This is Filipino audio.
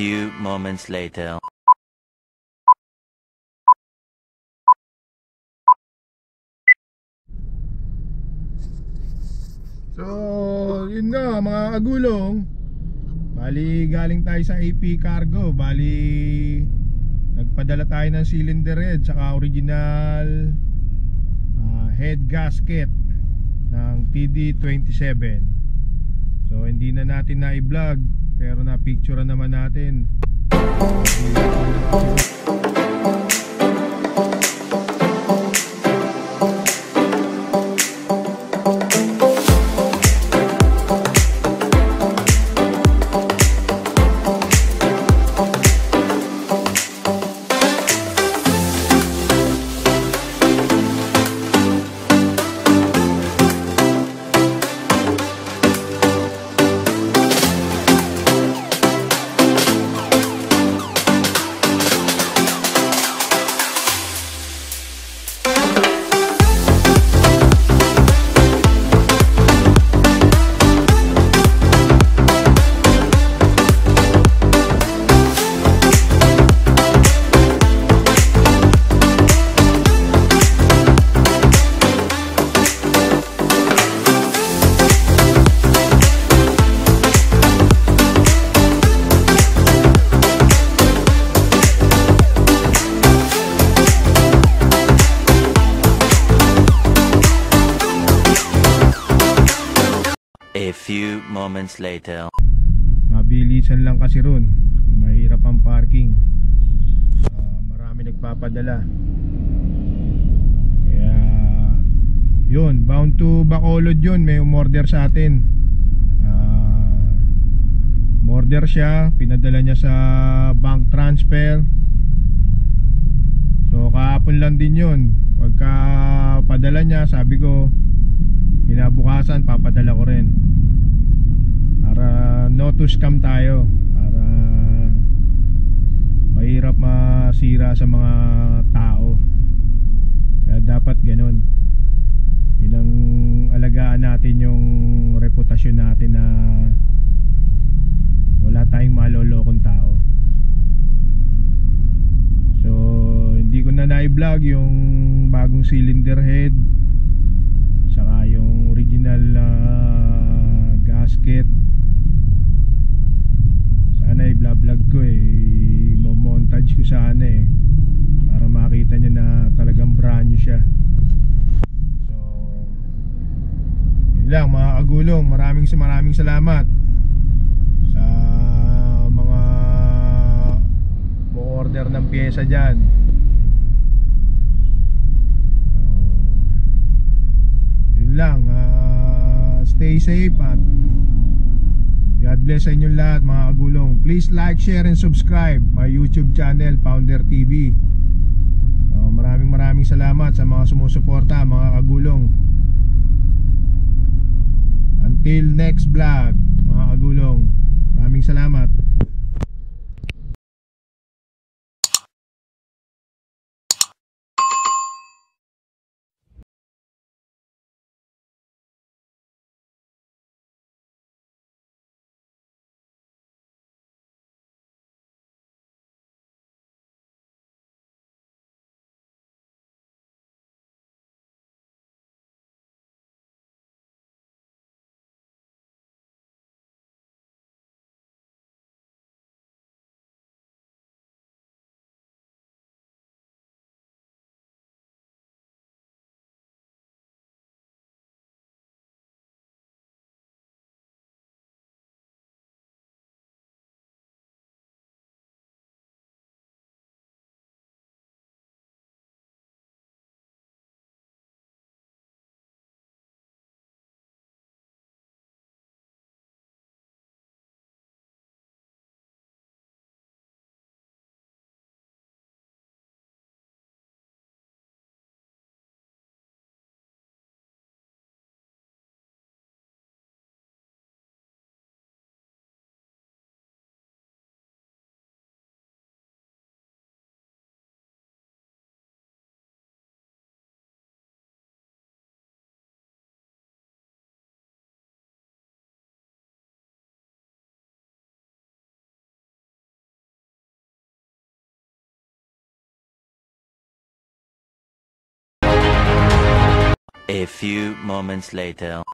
few moments later. So, yun nga mga kagulong. Bali, galing tayo sa AP Cargo. Bali, nagpadala tayo ng cylinder head saka original head gasket ng TD27. So, hindi na natin na-i-vlog, pero na-picture naman natin. A few moments later. Mabilisan lang kasi ron, mahirap ang parking. Marami nagpapadala. Kaya yun, bound to Bacolod yun. May umorder sa atin. Umorder siya, pinadala niya sa bank transfer. So kahapon lang din yun. Pagka padala niya, sabi ko kinabukasan papadala ko rin, para no to scam tayo, para mahirap masira sa mga tao. Kaya dapat ganun. Yun ang alagaan natin, yung reputasyon natin, na wala tayong malolokong tao. So hindi ko na na-vlog yung bagong cylinder head saka yung original gasket. Sana i-vlog ko montage ko sana para makita nyo na talagang brand new siya. So yun lang mga kagulong, maraming salamat sa mga mo-order ng pyesa dyan. Lang, stay safe at God bless sa inyong lahat mga kagulong. Please like, share and subscribe my YouTube channel, Founder TV. Maraming salamat sa mga sumusuporta mga kagulong. Until next vlog mga kagulong, maraming salamat. A few moments later.